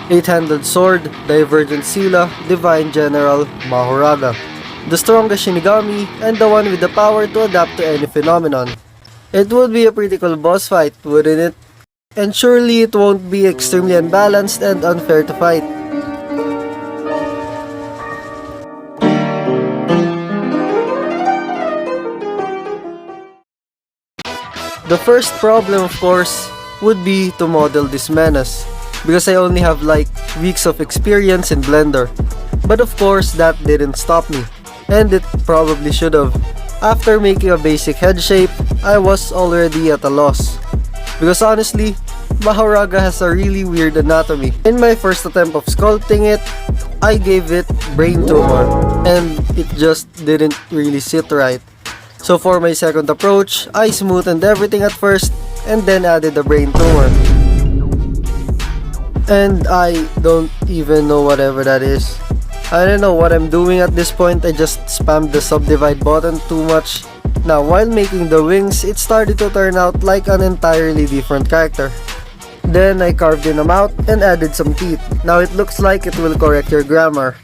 8-handed sword, Divergent Sila, Divine General, Mahoraga. The strongest Shinigami, and the one with the power to adapt to any phenomenon. It would be a pretty cool boss fight, wouldn't it? And surely it won't be extremely unbalanced and unfair to fight. The first problem, of course, would be to model this menace, because I only have like weeks of experience in Blender. But of course, that didn't stop me, and it probably should have. After making a basic head shape, I was already at a loss. Because honestly, Mahoraga has a really weird anatomy. In my first attempt of sculpting it, I gave it brain tumor, and it just didn't really sit right. So for my second approach, I smoothened everything at first, and then added the brain tumor. And I don't even know whatever that is. I don't know what I'm doing at this point. I just spammed the subdivide button too much. Now while making the wings, it started to turn out like an entirely different character. Then I carved in a mouth and added some teeth. Now it looks like it will correct your grammar.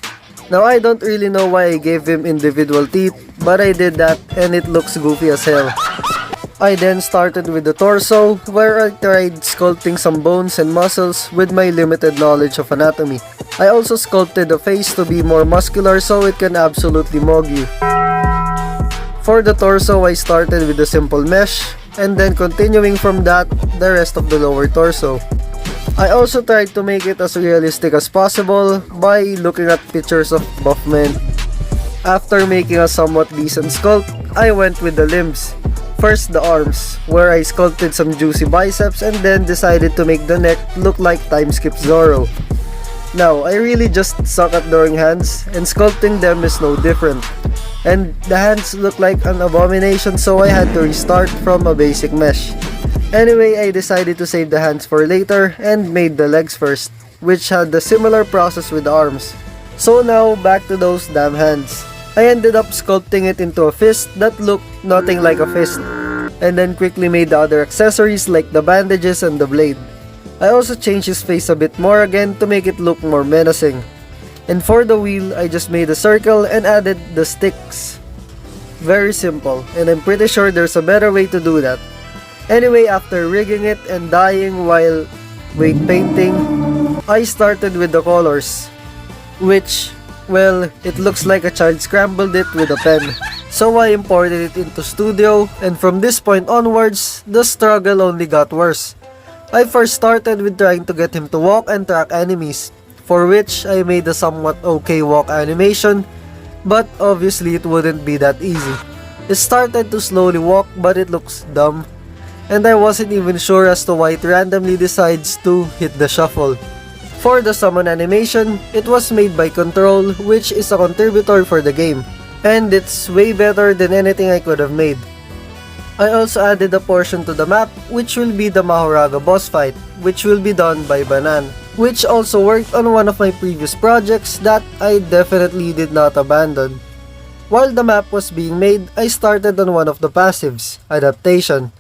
Now I don't really know why I gave him individual teeth, but I did that and it looks goofy as hell. I then started with the torso, where I tried sculpting some bones and muscles with my limited knowledge of anatomy. I also sculpted the face to be more muscular so it can absolutely mug you. For the torso, I started with a simple mesh, and then continuing from that, the rest of the lower torso. I also tried to make it as realistic as possible by looking at pictures of buff men. After making a somewhat decent sculpt, I went with the limbs. First the arms, where I sculpted some juicy biceps and then decided to make the neck look like Time Skip Zoro. Now, I really just suck at drawing hands, and sculpting them is no different. And the hands look like an abomination, so I had to restart from a basic mesh. Anyway, I decided to save the hands for later and made the legs first, which had the similar process with the arms. So now, back to those damn hands. I ended up sculpting it into a fist that looked nothing like a fist, and then quickly made the other accessories like the bandages and the blade. I also changed his face a bit more again to make it look more menacing. And for the wheel, I just made a circle and added the sticks. Very simple, and I'm pretty sure there's a better way to do that. Anyway, after rigging it and dyeing while weight painting, I started with the colors, which, well, it looks like a child scrambled it with a pen. So I imported it into Studio, and from this point onwards, the struggle only got worse. I first started with trying to get him to walk and track enemies, for which I made a somewhat okay walk animation, but obviously it wouldn't be that easy. It started to slowly walk, but it looks dumb, and I wasn't even sure as to why it randomly decides to hit the shuffle. For the summon animation, it was made by Control, which is a contributor for the game, and it's way better than anything I could have made. I also added a portion to the map, which will be the Mahoraga boss fight, which will be done by Banan, which also worked on one of my previous projects that I definitely did not abandon. While the map was being made, I started on one of the passives, Adaptation.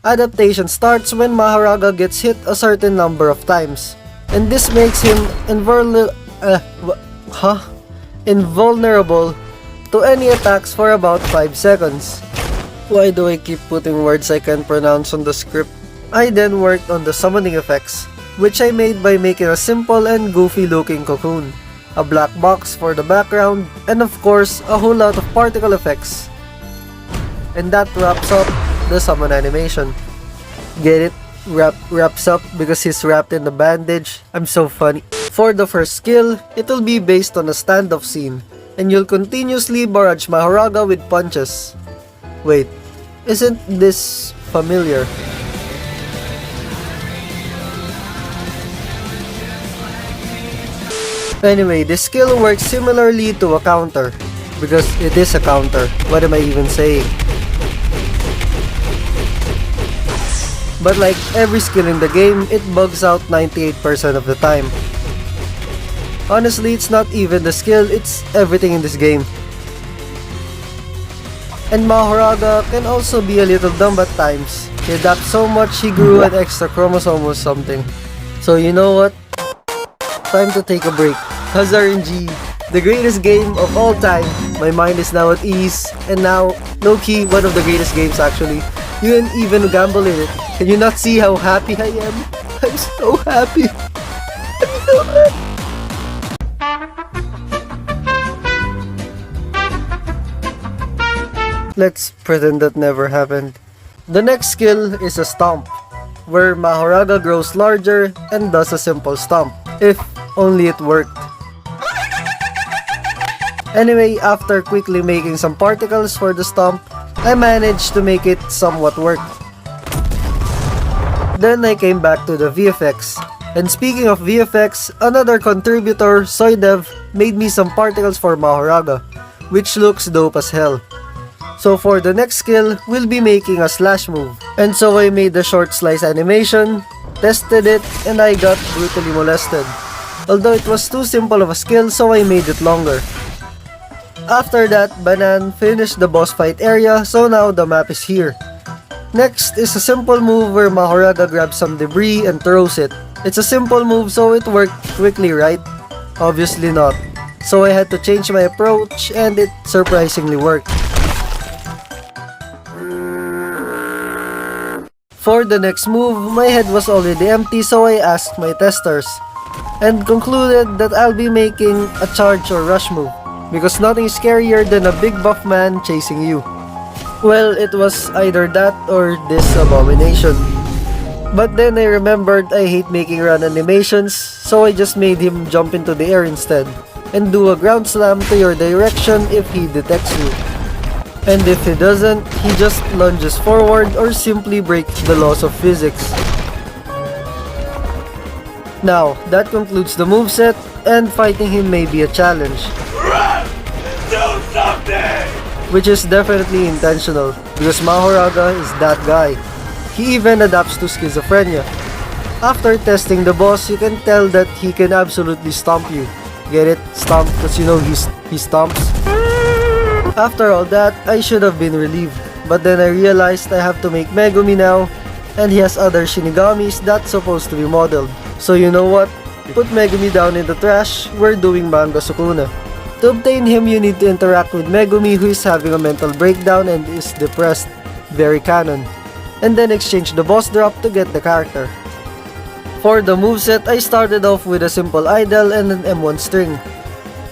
Adaptation starts when Mahoraga gets hit a certain number of times, and this makes him invulnerable to any attacks for about 5 seconds. Why do I keep putting words I can't pronounce on the script? I then worked on the summoning effects, which I made by making a simple and goofy looking cocoon, a black box for the background, and of course a whole lot of particle effects. And that wraps up the summon animation. Get it? Wraps up because he's wrapped in the bandage. I'm so funny. For the first skill, it will be based on a standoff scene, and you'll continuously barrage Mahoraga with punches. Wait, isn't this familiar? Anyway, this skill works similarly to a counter, because it is a counter. What am I even saying? But like every skill in the game, it bugs out 98% of the time. Honestly, it's not even the skill, it's everything in this game. And Mahoraga can also be a little dumb at times, He adapted so much he grew an extra chromosome or something. So you know what? Time to take a break. Cause RNG, the greatest game of all time. My mind is now at ease, and now, low-key, one of the greatest games actually. You can even gamble in it. Can you not see how happy I am? I'm so happy. I'm so happy. Let's pretend that never happened. The next skill is a stomp, where Mahoraga grows larger and does a simple stomp. If only it worked. Anyway, after quickly making some particles for the stomp, I managed to make it somewhat work. Then I came back to the VFX. And speaking of VFX, another contributor, Soydev, made me some particles for Mahoraga, which looks dope as hell. So for the next skill, we'll be making a slash move. And so I made the short slice animation, tested it, and I got brutally molested. Although it was too simple of a skill, so I made it longer. After that, Banan finished the boss fight area, so now the map is here. Next is a simple move where Mahoraga grabs some debris and throws it. It's a simple move, so it worked quickly, right? Obviously not. So I had to change my approach, and it surprisingly worked. For the next move, my head was already empty, so I asked my testers, and concluded that I'll be making a charge or rush move, because nothing is scarier than a big buff man chasing you. Well, it was either that or this abomination. But then I remembered I hate making run animations, so I just made him jump into the air instead, and do a ground slam to your direction if he detects you. And if he doesn't, he just lunges forward or simply breaks the laws of physics. Now, that concludes the moveset, and fighting him may be a challenge. Do something! Which is definitely intentional, because Mahoraga is that guy. He even adapts to schizophrenia. After testing the boss, you can tell that he can absolutely stomp you. Get it? Stomp, because you know he stomps. After all that, I should have been relieved, but then I realized I have to make Megumi now, and he has other Shinigamis that's supposed to be modeled. So you know what? Put Megumi down in the trash, we're doing manga Sukuna. To obtain him, you need to interact with Megumi who is having a mental breakdown and is depressed, very canon, and then exchange the boss drop to get the character. For the moveset, I started off with a simple idle and an M1 string.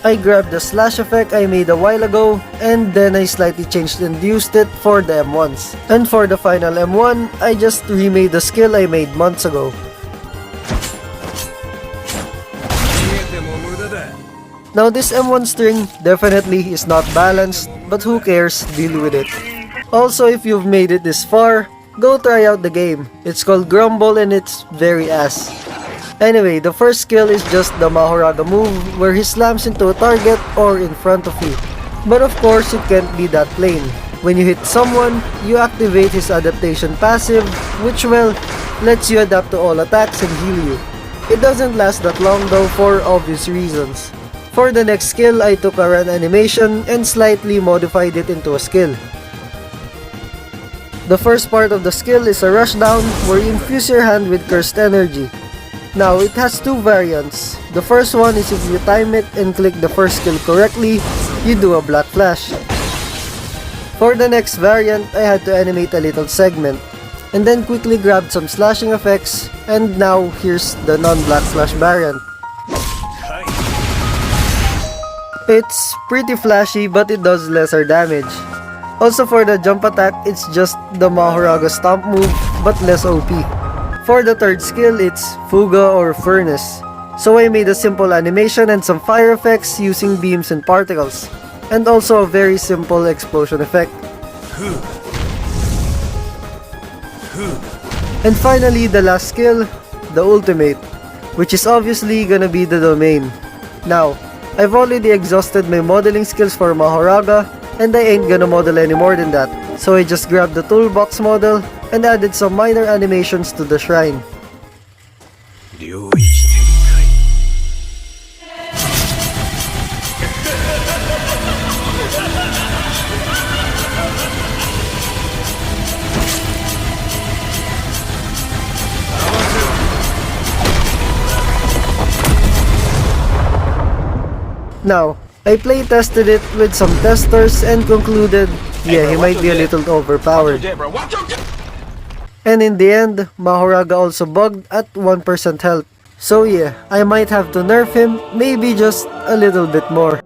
I grabbed the slash effect I made a while ago, and then I slightly changed and used it for the M1s. And for the final M1, I just remade the skill I made months ago. Now this M1 string definitely is not balanced, but who cares, deal with it. Also, if you've made it this far, go try out the game. It's called Grumble and it's very ass. Anyway, the first skill is just the Mahoraga move where he slams into a target or in front of you. But of course, it can't be that plain. When you hit someone, you activate his adaptation passive, which well, lets you adapt to all attacks and heal you. It doesn't last that long though for obvious reasons. For the next skill, I took a run animation and slightly modified it into a skill. The first part of the skill is a rushdown where you infuse your hand with cursed energy. Now, it has two variants. The first one is if you time it and click the first skill correctly, you do a black flash. For the next variant, I had to animate a little segment, and then quickly grabbed some slashing effects, and now here's the non-black flash variant. It's pretty flashy but it does lesser damage. Also for the jump attack, it's just the Mahoraga stomp move but less OP. For the third skill, it's Fuga or Furnace. So I made a simple animation and some fire effects using beams and particles. And also a very simple explosion effect. And finally, the last skill, the ultimate, which is obviously gonna be the domain. Now, I've already exhausted my modeling skills for Mahoraga, and I ain't gonna model any more than that. So I just grabbed the toolbox model and added some minor animations to the shrine. Now, I play tested it with some testers and concluded, yeah, he might be a little overpowered. And in the end, Mahoraga also bugged at 1% health. So yeah, I might have to nerf him, maybe just a little bit more.